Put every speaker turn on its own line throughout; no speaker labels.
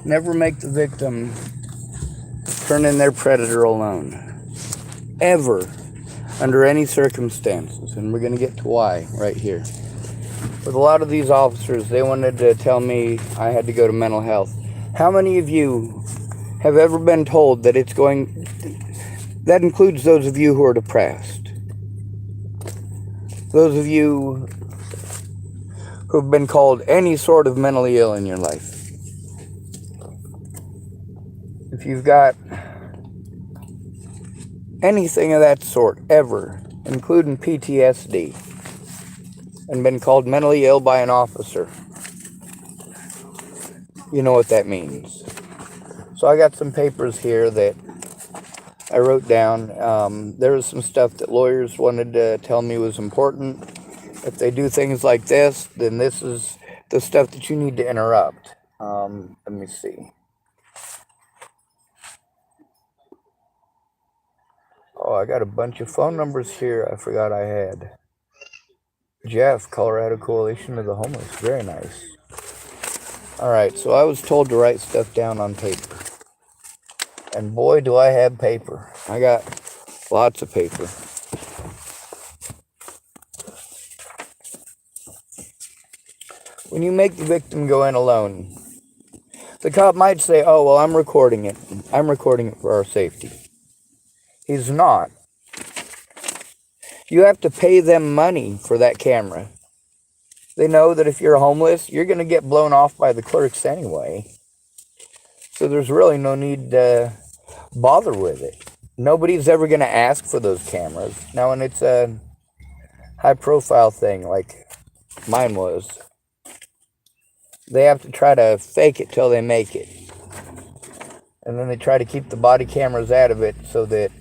Never make the victim turn in their predator alone. Ever. Under any circumstances. And we're going to get to why right here. With a lot of these officers, they wanted to tell me I had to go to mental health. How many of you have ever been told that it's going... That includes those of you who are depressed. Those of you who have been called any sort of mentally ill in your life. If you've got anything of that sort ever, including PTSD, and been called mentally ill by an officer, you know what that means. So I got some papers here that I wrote down. There was some stuff that lawyers wanted to tell me was important. If they do things like this, then this is the stuff that you need to interrupt. Let me see. Oh, I got a bunch of phone numbers here I forgot I had. Jeff, Colorado Coalition of the Homeless. Very nice. Alright, so I was told to write stuff down on paper. And boy, do I have paper. I got lots of paper. When you make the victim go in alone, the cop might say, oh, well, I'm recording it. I'm recording it for our safety. He's not. You have to pay them money for that camera. They know that if you're homeless, you're going to get blown off by the clerks anyway. So there's really no need to bother with it. Nobody's ever going to ask for those cameras. Now, when it's a high-profile thing like mine was, they have to try to fake it till they make it. And then they try to keep the body cameras out of it so that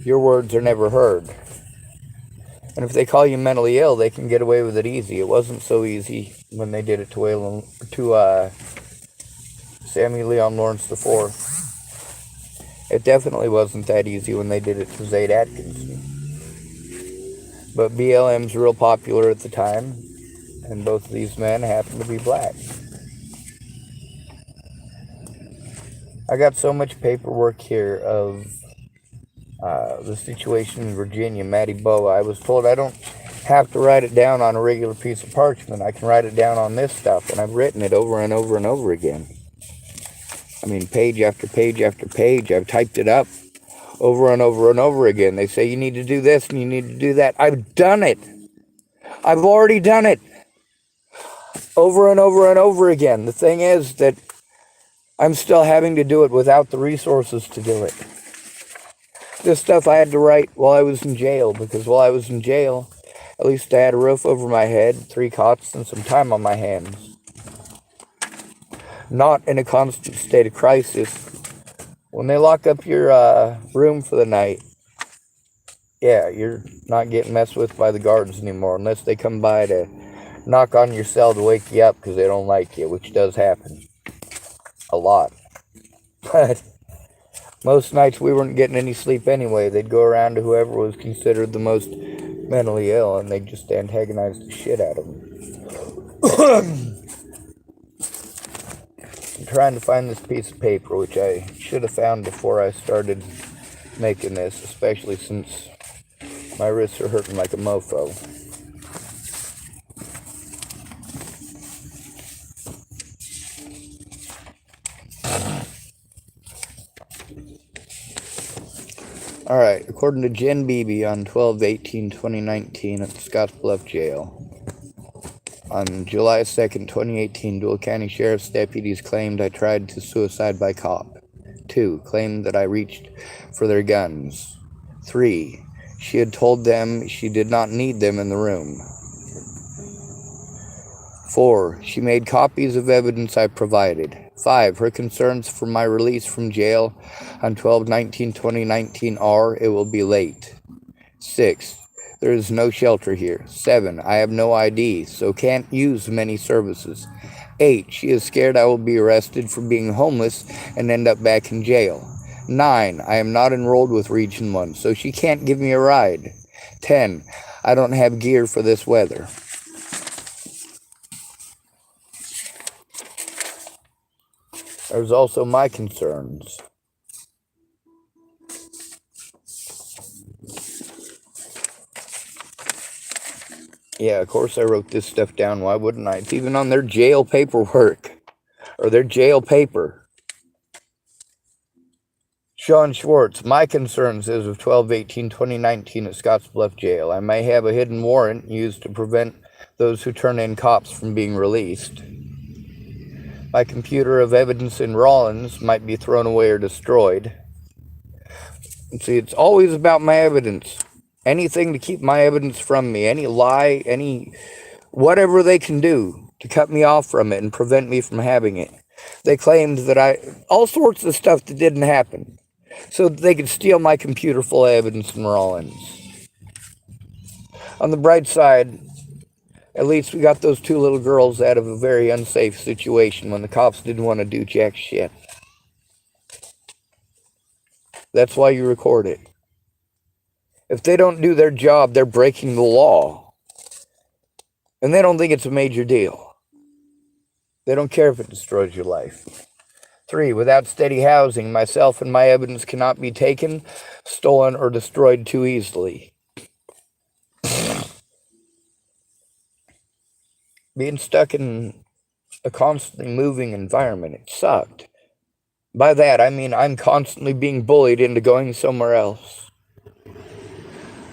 your words are never heard. And if they call you mentally ill, they can get away with it easy. It wasn't so easy when they did it to Samuel Leon Lawrence IV. It definitely wasn't that easy when they did it to Zaid Atkinson. But BLM's real popular at the time, and both of these men happen to be black. I got so much paperwork here of the situation in Virginia, Matty Boa. I was told I don't have to write it down on a regular piece of parchment. I can write it down on this stuff, and I've written it over and over and over again. I mean, page after page after page. I've typed it up over and over and over again. They say you need to do this and you need to do that. I've done it. I've already done it. Over and over and over again. The thing is that I'm still having to do it without the resources to do it. This stuff I had to write while I was in jail, because while I was in jail, at least I had a roof over my head, 3 cots, and some time on my hands. Not in a constant state of crisis. When they lock up your room for the night, yeah, you're not getting messed with by the guards anymore, unless they come by to knock on your cell to wake you up because they don't like you, which does happen. A lot. But most nights we weren't getting any sleep anyway. They'd go around to whoever was considered the most mentally ill, and they'd just antagonize the shit out of them. I'm trying to find this piece of paper, which I should have found before I started making this, especially since my wrists are hurting like a mofo. Alright, according to Jen Beebe on 12/18/2019 at the Scottsbluff Jail. On July 2nd, 2018, Dual County Sheriff's deputies claimed I tried to suicide by cop. 2. Claimed that I reached for their guns. 3. She had told them she did not need them in the room. 4. She made copies of evidence I provided. 5. Her concerns for my release from jail on 12/19/2019 are, it will be late. 6. There is no shelter here. 7. I have no ID, so can't use many services. 8. She is scared I will be arrested for being homeless and end up back in jail. 9. I am not enrolled with Region 1, so she can't give me a ride. 10. I don't have gear for this weather. There's also my concerns. Yeah, of course I wrote this stuff down. Why wouldn't I? It's even on their jail paperwork. Or their jail paper. Sean Schwartz, my concerns as of 12/18/2019 at Scottsbluff Jail. I may have a hidden warrant used to prevent those who turn in cops from being released. My computer of evidence in Rawlins might be thrown away or destroyed. See, it's always about my evidence. Anything to keep my evidence from me, any lie, any whatever they can do to cut me off from it and prevent me from having it. They claimed that all sorts of stuff that didn't happen, so that they could steal my computer full of evidence in Rawlins. On the bright side, at least we got those 2 little girls out of a very unsafe situation when the cops didn't want to do jack shit. That's why you record it. If they don't do their job, they're breaking the law. And they don't think it's a major deal. They don't care if it destroys your life. 3, without steady housing, myself and my evidence cannot be taken, stolen, or destroyed too easily. Being stuck in a constantly moving environment, it sucked. By that, I mean I'm constantly being bullied into going somewhere else.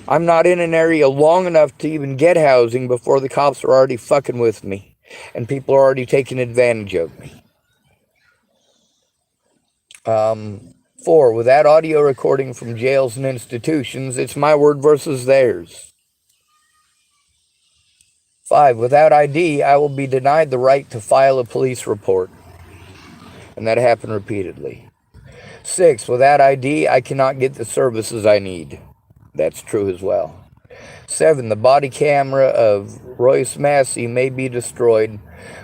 I'm not in an area long enough to even get housing before the cops are already fucking with me, and people are already taking advantage of me. 4, without audio recording from jails and institutions, it's my word versus theirs. 5, without ID, I will be denied the right to file a police report. And that happened repeatedly. 6, without ID, I cannot get the services I need. That's true as well. 7, the body camera of Royce Massey may be destroyed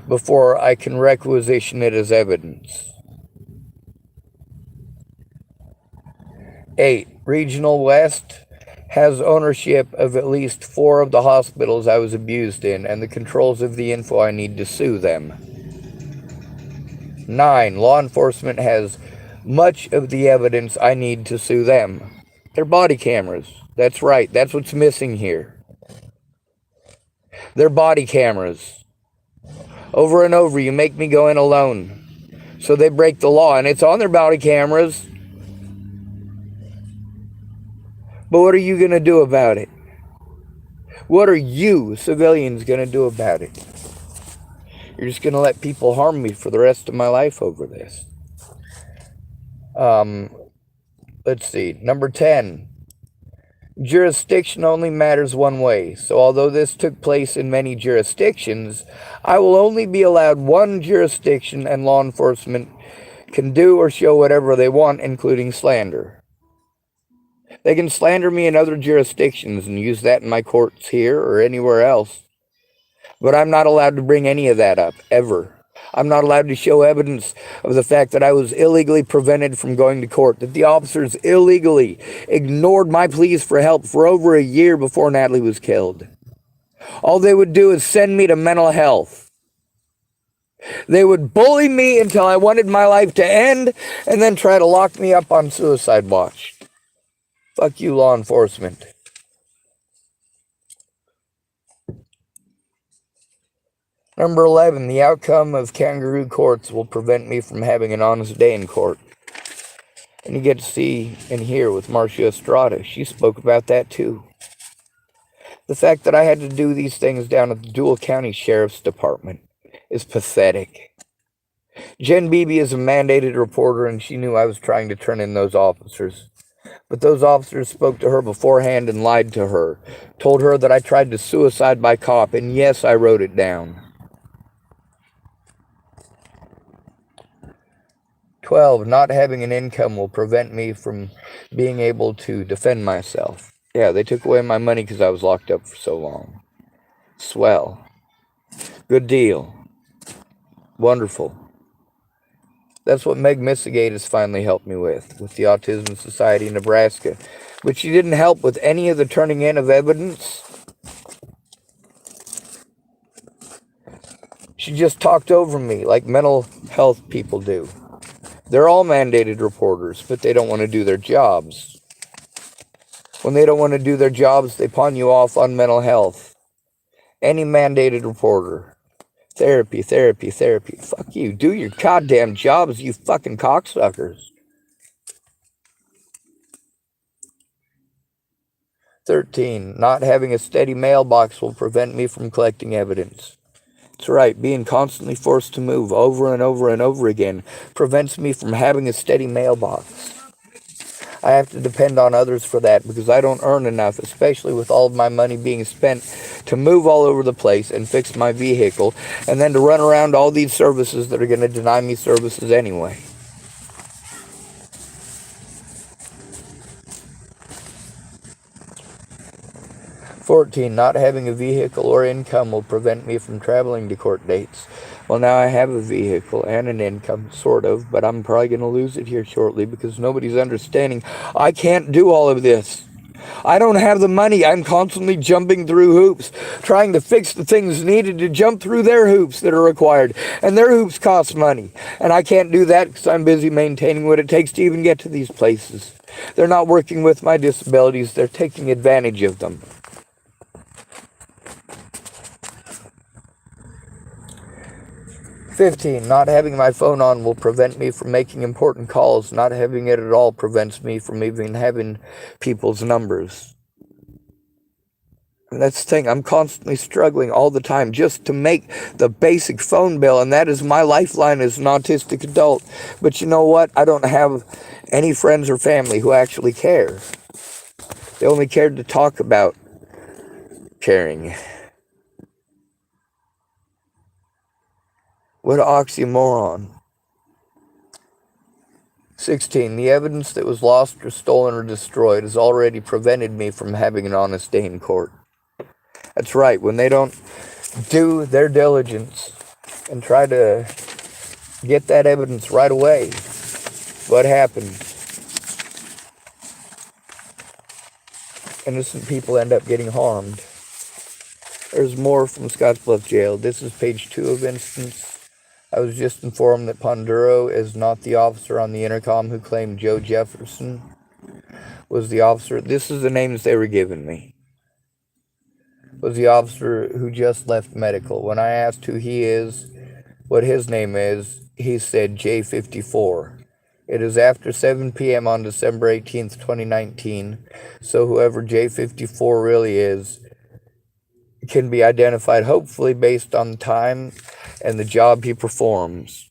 before I can requisition it as evidence. 8, Regional West has ownership of at least 4 of the hospitals I was abused in and the controls of the info I need to sue them. 9, law enforcement has much of the evidence I need to sue them. Their body cameras. That's right. That's what's missing here. Their body cameras. Over and over, you make me go in alone. So they break the law, and it's on their body cameras. But what are you going to do about it? What are you, civilians, going to do about it? You're just going to let people harm me for the rest of my life over this. Let's see. Number 10. Jurisdiction only matters one way. So although this took place in many jurisdictions, I will only be allowed one jurisdiction, and law enforcement can do or show whatever they want, including slander. They can slander me in other jurisdictions and use that in my courts here or anywhere else. But I'm not allowed to bring any of that up, ever. I'm not allowed to show evidence of the fact that I was illegally prevented from going to court, that the officers illegally ignored my pleas for help for over a year before Natalie was killed. All they would do is send me to mental health. They would bully me until I wanted my life to end and then try to lock me up on suicide watch. Fuck you, law enforcement. Number 11, the outcome of kangaroo courts will prevent me from having an honest day in court. And you get to see and hear with Marcia Estrada. She spoke about that too. The fact that I had to do these things down at the Dual County Sheriff's Department is pathetic. Jen Beebe is a mandated reporter, and she knew I was trying to turn in those officers. But those officers spoke to her beforehand and lied to her, told her that I tried to suicide by cop, and yes, I wrote it down. 12, not having an income will prevent me from being able to defend myself. Yeah, they took away my money because I was locked up for so long. Swell. Good deal. Wonderful. That's what Meg Missegate has finally helped me with the Autism Society of Nebraska. But she didn't help with any of the turning in of evidence. She just talked over me like mental health people do. They're all mandated reporters, but they don't want to do their jobs. When they don't want to do their jobs, they pawn you off on mental health. Any mandated reporter. Therapy, therapy, therapy. Fuck you. Do your goddamn jobs, you fucking cocksuckers. 13. Not having a steady mailbox will prevent me from collecting evidence. That's right. Being constantly forced to move over and over and over again prevents me from having a steady mailbox. I have to depend on others for that because I don't earn enough, especially with all of my money being spent to move all over the place and fix my vehicle, and then to run around all these services that are going to deny me services anyway. "14. Not having a vehicle or income will prevent me from traveling to court dates. Well, now I have a vehicle and an income, sort of, but I'm probably going to lose it here shortly because nobody's understanding I can't do all of this. I don't have the money. I'm constantly jumping through hoops, trying to fix the things needed to jump through their hoops that are required, and their hoops cost money. And I can't do that because I'm busy maintaining what it takes to even get to these places. They're not working with my disabilities. They're taking advantage of them." 15. Not having my phone on will prevent me from making important calls. Not having it at all prevents me from even having people's numbers. And that's the thing. I'm constantly struggling all the time just to make the basic phone bill, and that is my lifeline as an autistic adult. But you know what? I don't have any friends or family who actually care. They only cared to talk about caring. What an oxymoron. 16. The evidence that was lost or stolen or destroyed has already prevented me from having an honest day in court. That's right. When they don't do their diligence and try to get that evidence right away, what happens? Innocent people end up getting harmed. There's more from Scottsbluff Jail. This is page 2 of instance. I was just informed that Ponduro is not the officer on the intercom who claimed Joe Jefferson was the officer. This is the names they were giving me. Was the officer who just left medical. When I asked who he is, what his name is, he said J54. It is after 7 p.m. on December 18th, 2019, so whoever J54 really is can be identified hopefully based on the time and the job he performs.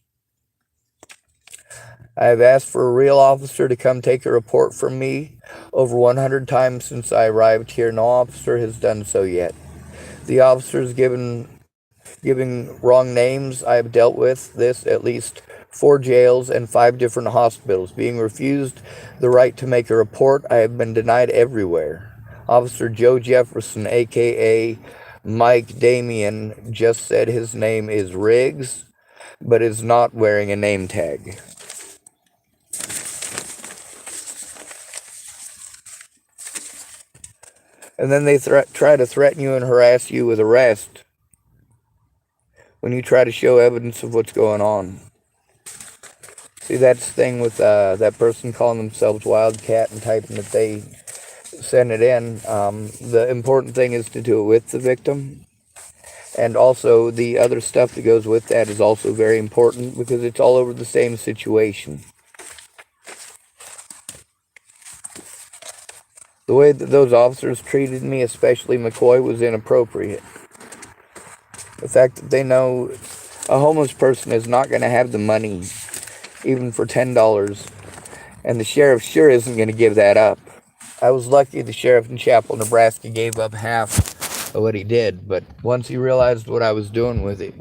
I have asked for a real officer to come take a report from me over 100 times since I arrived here. No officer has done so yet. The officers giving wrong names. I have dealt with this at least 4 jails and 5 different hospitals. Being refused the right to make a report, I have been denied everywhere. Officer Joe Jefferson, a.k.a. Mike Damien, just said his name is Riggs, but is not wearing a name tag. And then they try to threaten you and harass you with arrest when you try to show evidence of what's going on. See, that's the thing with that person calling themselves Wildcat and typing that they send it in. The important thing is to do it with the victim. And also the other stuff that goes with that is also very important because it's all over the same situation. The way that those officers treated me, especially McCoy, was inappropriate. The fact that they know a homeless person is not going to have the money, even for $10, and the sheriff sure isn't going to give that up. I was lucky the sheriff in Chapel, Nebraska gave up half of what he did, but once he realized what I was doing with it,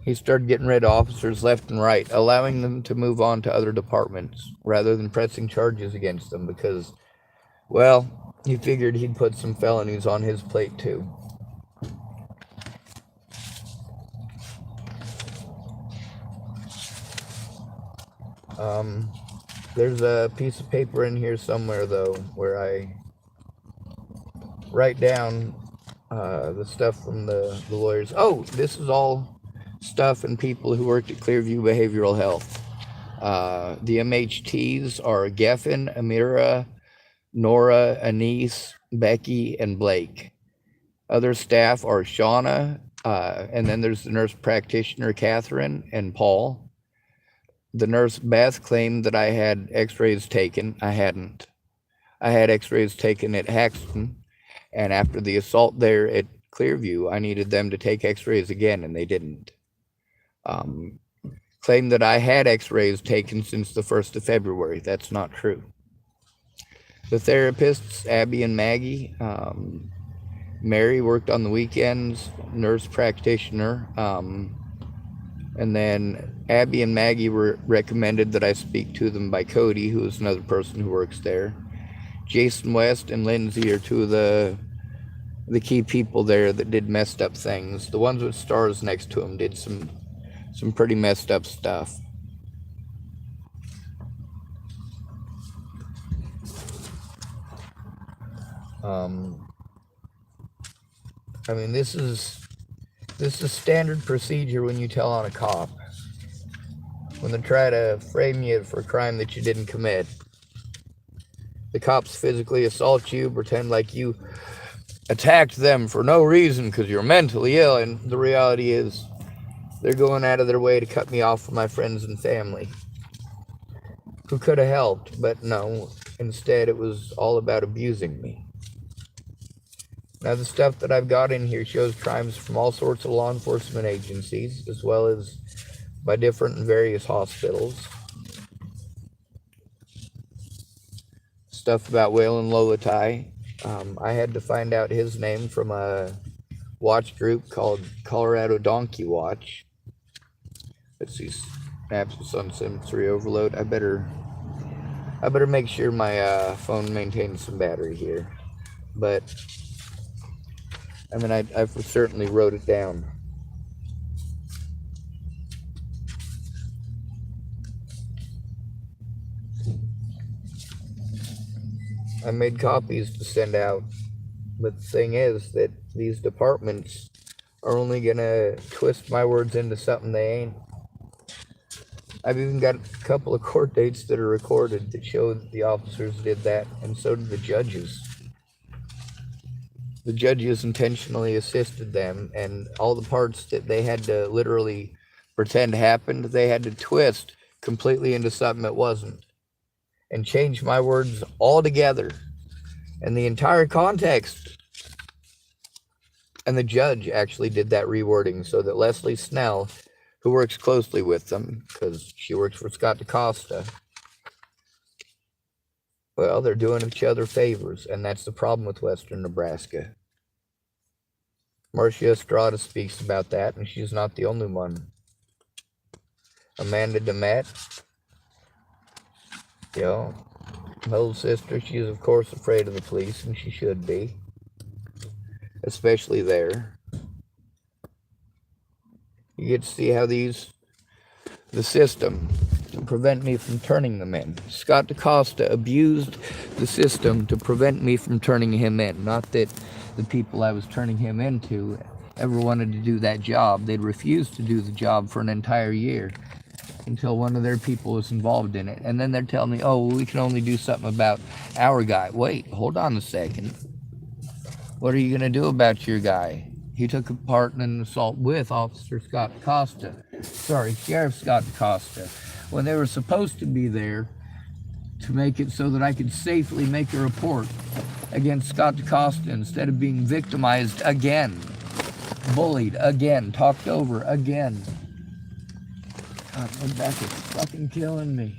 he started getting rid of officers left and right, allowing them to move on to other departments rather than pressing charges against them because, well, he figured he'd put some felonies on his plate too. There's a piece of paper in here somewhere, though, where I write down the stuff from the lawyers. Oh, this is all stuff and people who worked at Clearview Behavioral Health. The MHTs are Geffen, Amira, Nora, Anise, Becky, and Blake. Other staff are Shauna, and then there's the nurse practitioner, Catherine, and Paul. The nurse, Beth, claimed that I had x-rays taken. I hadn't. I had x-rays taken at Haxton, and after the assault there at Clearview, I needed them to take x-rays again, and they didn't. Claimed that I had x-rays taken since the 1st of February. That's not true. The therapists, Abby and Maggie, Mary worked on the weekends, nurse practitioner, and then Abby and Maggie were recommended that I speak to them by Cody, who is another person who works there. Jason West and Lindsay are two of the key people there that did messed up things. The ones with stars next to them did some pretty messed up stuff. I mean, this is standard procedure when you tell on a cop. When they try to frame you for a crime that you didn't commit. The cops physically assault you, pretend like you attacked them for no reason because you're mentally ill, and the reality is they're going out of their way to cut me off from my friends and family who could have helped, but no, instead it was all about abusing me. Now, the stuff that I've got in here shows crimes from all sorts of law enforcement agencies, as well as by different and various hospitals. Stuff about Waylon Lolatai. I had to find out his name from a watch group called Colorado Donkey Watch. Let's see, snaps with Sun Sensory Overload. I better make sure my phone maintains some battery here. But I mean, I certainly wrote it down. I made copies to send out, but the thing is that these departments are only gonna twist my words into something they ain't. I've even got a couple of court dates that are recorded that show that the officers did that, and so did the judges. The judges intentionally assisted them, and all the parts that they had to literally pretend happened, they had to twist completely into something it wasn't, and change my words altogether, and the entire context. And the judge actually did that rewording so that Leslie Snell, who works closely with them, because she works for Scott DaCosta, well, they're doing each other favors, and that's the problem with Western Nebraska. Marcia Estrada speaks about that, and she's not the only one. Amanda DeMette, you know, my little sister, she is, of course, afraid of the police, and she should be, especially there. You get to see how the system to prevent me from turning them in. Scott DaCosta abused the system to prevent me from turning him in. Not that the people I was turning him into ever wanted to do that job. They'd refused to do the job for an entire year until one of their people was involved in it. And then they're telling me, oh, well, we can only do something about our guy. Wait, hold on a second. What are you going to do about your guy? He took part in an assault with Officer Scott DaCosta. Sorry, Sheriff Scott DaCosta. When they were supposed to be there to make it so that I could safely make a report against Scott DaCosta instead of being victimized again, bullied again, talked over again. God, my back is fucking killing me.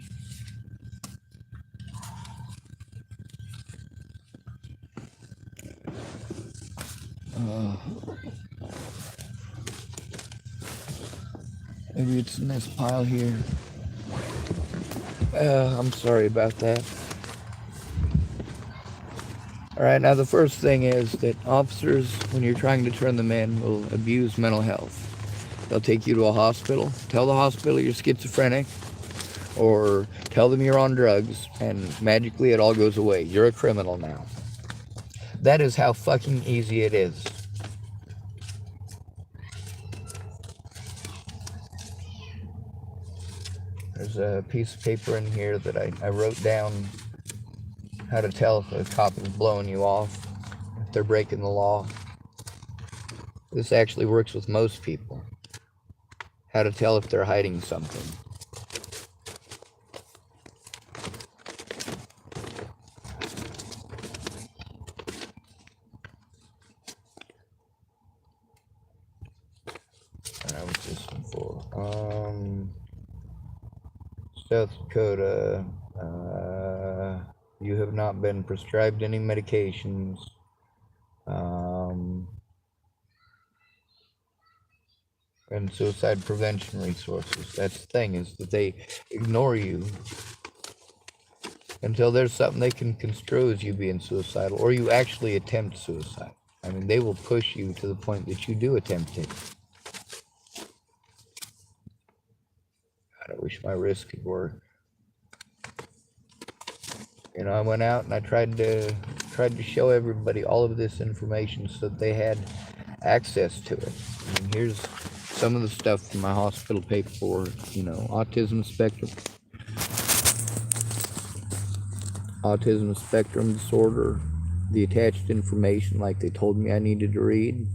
Maybe it's in this pile here. I'm sorry about that. Alright, now the first thing is that officers, when you're trying to turn them in, will abuse mental health. They'll take you to a hospital, tell the hospital you're schizophrenic, or tell them you're on drugs, and magically it all goes away. You're a criminal now. That is how fucking easy it is. There's a piece of paper in here that I wrote down how to tell if a cop is blowing you off, if they're breaking the law. This actually works with most people. How to tell if they're hiding something. And what's this one for? South Dakota. You have not been prescribed any medications. And suicide prevention resources. That's the thing, is that they ignore you until there's something they can construe as you being suicidal, or you actually attempt suicide. I mean, they will push you to the point that you do attempt it. God, I wish my wrist could work. You know, I went out and I tried to show everybody all of this information so that they had access to it. I mean, here's some of the stuff from my hospital paperwork. You know, autism spectrum disorder, the attached information like they told me I needed to read.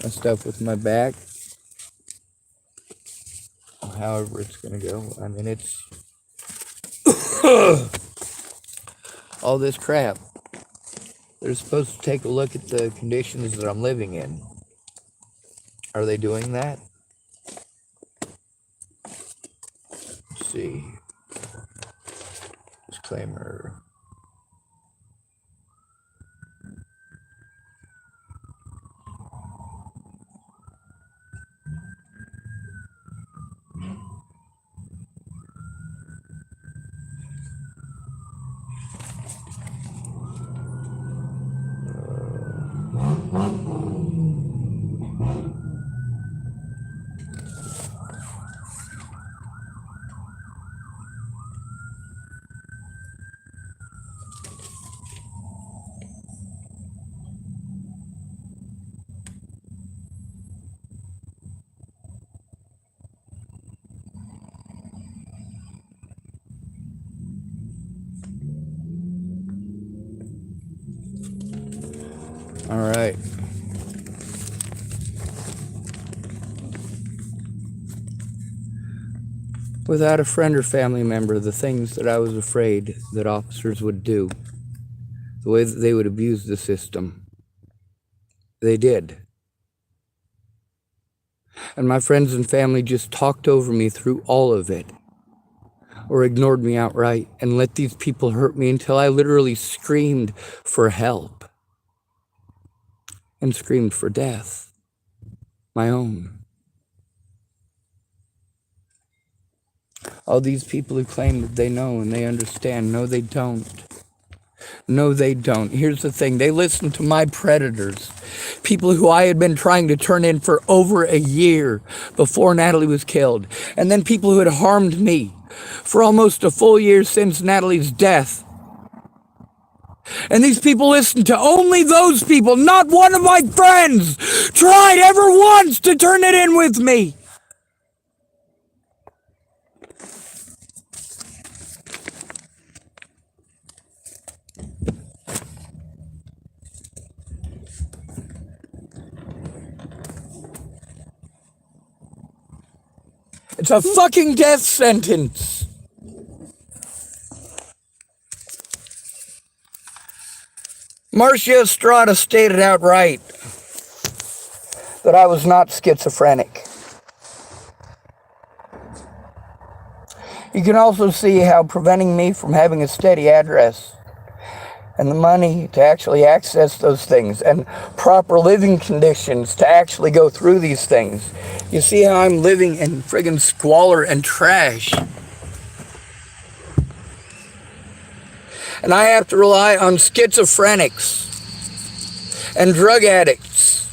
My stuff with my back, however it's gonna go. I mean, it's all this crap. They're supposed to take a look at the conditions that I'm living in. Are they doing that? Let's see. Disclaimer. All right. Without a friend or family member, the things that I was afraid that officers would do, the way that they would abuse the system, they did. And my friends and family just talked over me through all of it, or ignored me outright and let these people hurt me until I literally screamed for help and screamed for death, my own. All these people who claim that they know and they understand, no, they don't. No, they don't. Here's the thing. They listen to my predators, people who I had been trying to turn in for over a year before Natalie was killed, and then people who had harmed me for almost a full year since Natalie's death. And these people listen to only those people. Not one of my friends tried ever once to turn it in with me. It's a fucking death sentence. Marcia Estrada stated outright that I was not schizophrenic. You can also see how preventing me from having a steady address and the money to actually access those things and proper living conditions to actually go through these things. You see how I'm living in friggin' squalor and trash. And I have to rely on schizophrenics and drug addicts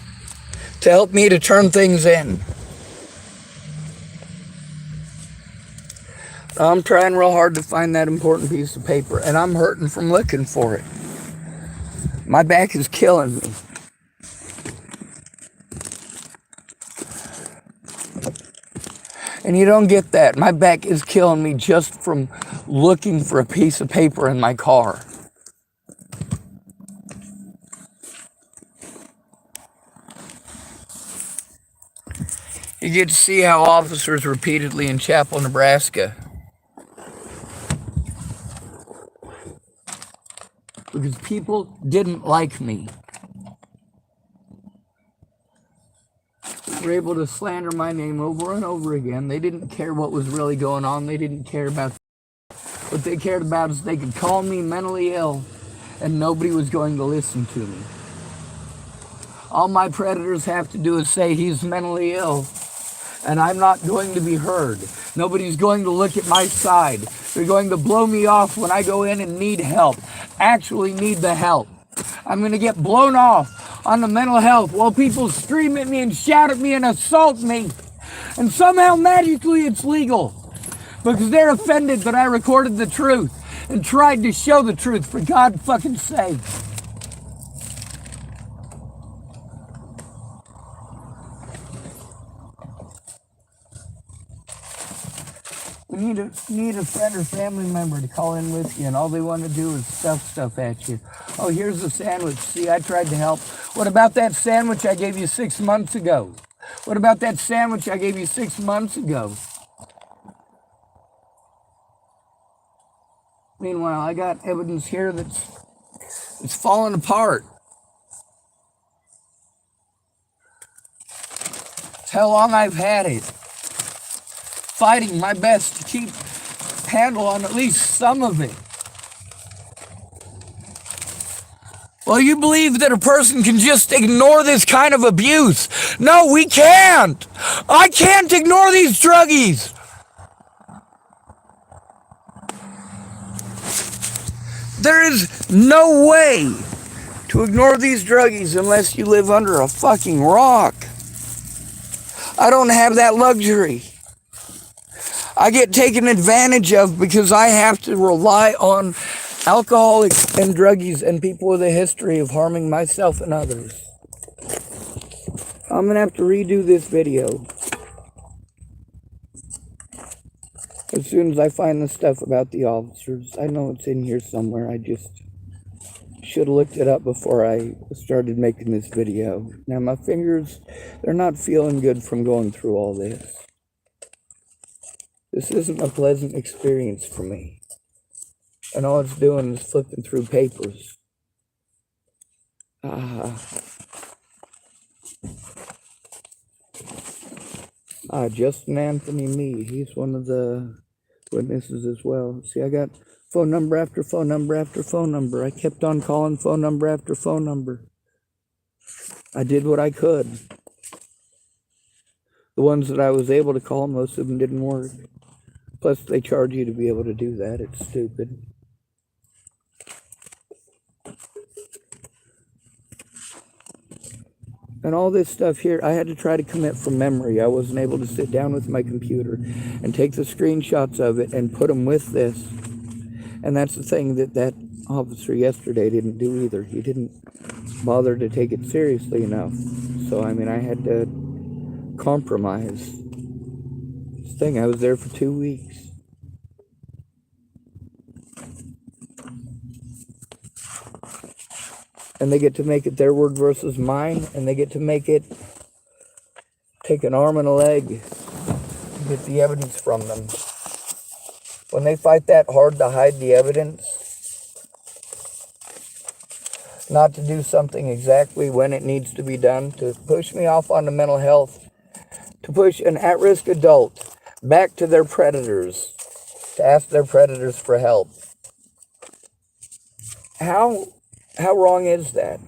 to help me to turn things in. I'm trying real hard to find that important piece of paper, and I'm hurting from looking for it. My back is killing me. And you don't get that. My back is killing me just from looking for a piece of paper in my car. You get to see how officers repeatedly in Chapel, Nebraska, because people didn't like me, were able to slander my name over and over again. They didn't care what was really going on. They didn't care about what they cared about is they could call me mentally ill and nobody was going to listen to me. All my predators have to do is say he's mentally ill and I'm not going to be heard. Nobody's going to look at my side. They're going to blow me off when I go in and need help, actually need the help. I'm going to get blown off on the mental health while people scream at me and shout at me and assault me. And somehow magically it's legal because they're offended that I recorded the truth and tried to show the truth, for God's fucking sake. You need a friend or family member to call in with you, and all they want to do is stuff at you. Oh, here's a sandwich. See, I tried to help. What about that sandwich I gave you 6 months ago? What about that sandwich I gave you 6 months ago? Meanwhile, I got evidence here it's falling apart. It's how long I've had it. Fighting my best to keep handle on at least some of it. Well, you believe that a person can just ignore this kind of abuse? No, we can't. I can't ignore these druggies. There is no way to ignore these druggies unless you live under a fucking rock. I don't have that luxury. I get taken advantage of because I have to rely on alcoholics and druggies and people with a history of harming myself and others. I'm going to have to redo this video as soon as I find the stuff about the officers. I know it's in here somewhere. I just should have looked it up before I started making this video. Now my fingers, they're not feeling good from going through all this. This isn't a pleasant experience for me. And all it's doing is flipping through papers. Justin Anthony Meade. He's one of the witnesses as well. See, I got phone number after phone number after phone number. I kept on calling phone number after phone number. I did what I could. The ones that I was able to call, most of them didn't work. Plus, they charge you to be able to do that. It's stupid. And all this stuff here, I had to try to commit from memory. I wasn't able to sit down with my computer and take the screenshots of it and put them with this. And that's the thing that officer yesterday didn't do either. He didn't bother to take it seriously enough. So, I mean, I had to compromise. Thing. I was there for 2 weeks. And they get to make it their word versus mine, and they get to make it take an arm and a leg to get the evidence from them. When they fight that hard to hide the evidence, not to do something exactly when it needs to be done, to push me off onto mental health, to push an at-risk adult back to their predators, to ask their predators for help. How wrong is that?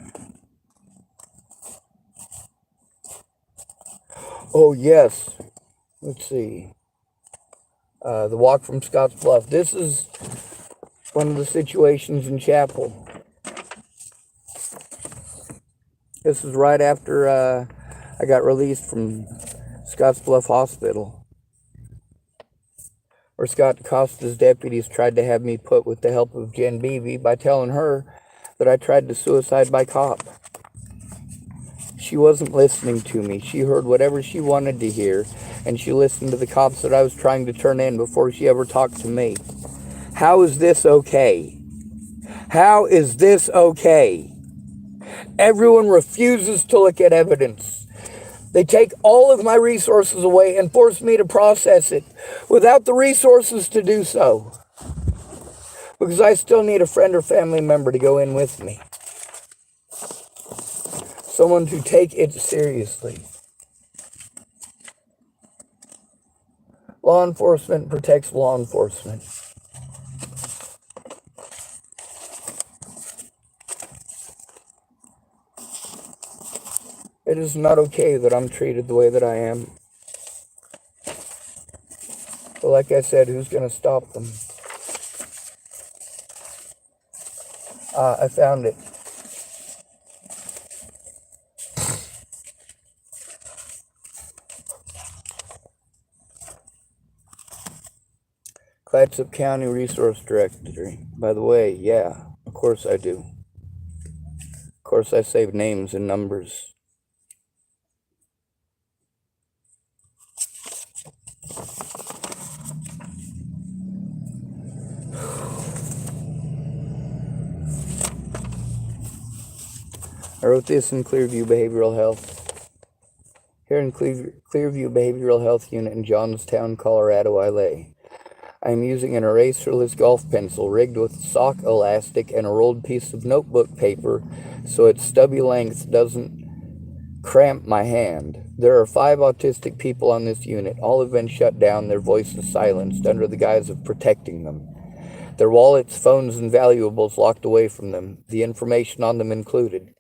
Oh, yes. Let's see. The walk from Scotts Bluff. This is one of the situations in Chapel. This is right after I got released from Scotts Bluff Hospital, where Scott Costa's deputies tried to have me put with the help of Jen Beebe by telling her that I tried to suicide by cop. She wasn't listening to me. She heard whatever she wanted to hear, and she listened to the cops that I was trying to turn in before she ever talked to me. How is this okay? How is this okay? Everyone refuses to look at evidence. They take all of my resources away and force me to process it without the resources to do so. Because I still need a friend or family member to go in with me. Someone to take it seriously. Law enforcement protects law enforcement. It is not okay that I'm treated the way that I am. But like I said, who's going to stop them? I found it. Clatsop County Resource Directory. By the way, yeah, of course I do. Of course I save names and numbers. I wrote this in Clearview Behavioral Health. Here in Clearview Behavioral Health Unit in Johnstown, Colorado, I lay. I am using an eraserless golf pencil rigged with sock elastic and a rolled piece of notebook paper so its stubby length doesn't cramp my hand. There are 5 autistic people on this unit. All have been shut down, their voices silenced under the guise of protecting them. Their wallets, phones, and valuables locked away from them, the information on them included.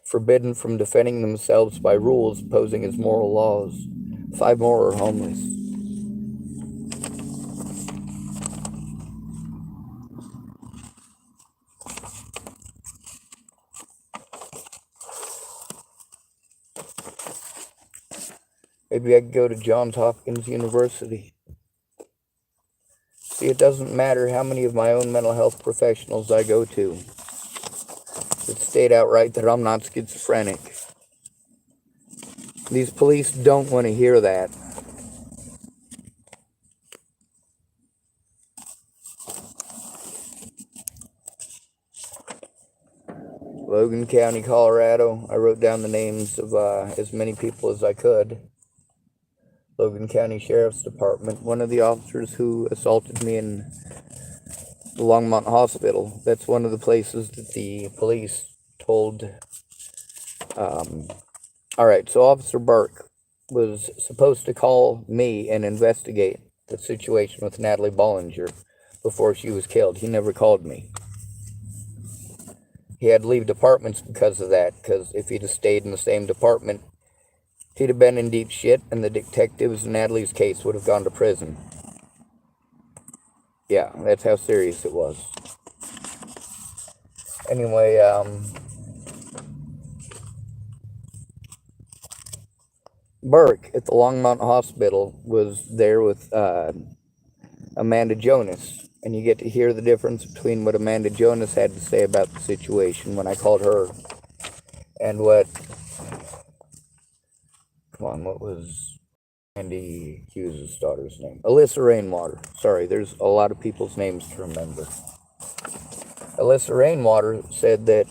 Forbidden from defending themselves by rules posing as moral laws. 5 more are homeless. Maybe I could go to Johns Hopkins University. See, it doesn't matter how many of my own mental health professionals I go to that state outright that I'm not schizophrenic. These police don't want to hear that. Logan County, Colorado. I wrote down the names of as many people as I could. Logan County Sheriff's Department. One of the officers who assaulted me in the Longmont Hospital. That's one of the places that the police told. Alright, so Officer Burke was supposed to call me and investigate the situation with Natalie Bollinger before she was killed. He never called me. He had to leave departments because of that, because if he'd have stayed in the same department, he'd have been in deep shit, and the detectives in Natalie's case would have gone to prison. Yeah, that's how serious it was. Anyway, Burke at the Longmont Hospital was there with Amanda Jonas. And you get to hear the difference between what Amanda Jonas had to say about the situation when I called her and what was Andy Hughes' daughter's name? Alyssa Rainwater. Sorry, there's a lot of people's names to remember. Alyssa Rainwater said that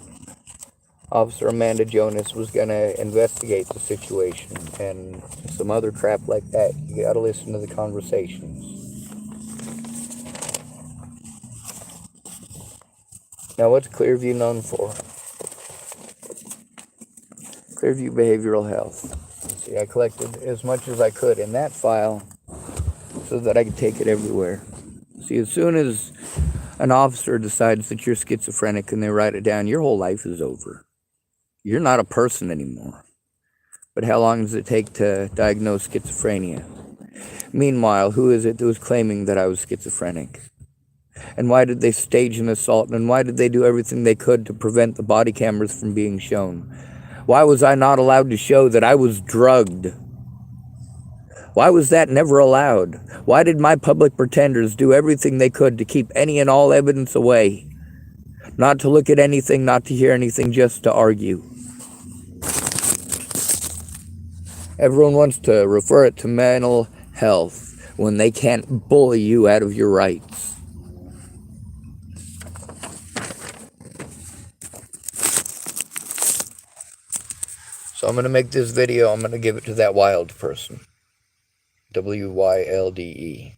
Officer Amanda Jonas was going to investigate the situation and some other crap like that. You got to listen to the conversations. Now, what's Clearview known for? Clearview Behavioral Health. See, I collected as much as I could in that file so that I could take it everywhere. See, as soon as an officer decides that you're schizophrenic and they write it down, your whole life is over. You're not a person anymore. But how long does it take to diagnose schizophrenia? Meanwhile, who is it that was claiming that I was schizophrenic? And why did they stage an assault? And why did they do everything they could to prevent the body cameras from being shown? Why was I not allowed to show that I was drugged? Why was that never allowed? Why did my public pretenders do everything they could to keep any and all evidence away? Not to look at anything, not to hear anything, just to argue. Everyone wants to refer it to mental health when they can't bully you out of your rights. So I'm going to make this video, I'm going to give it to that wild person. WYLDE.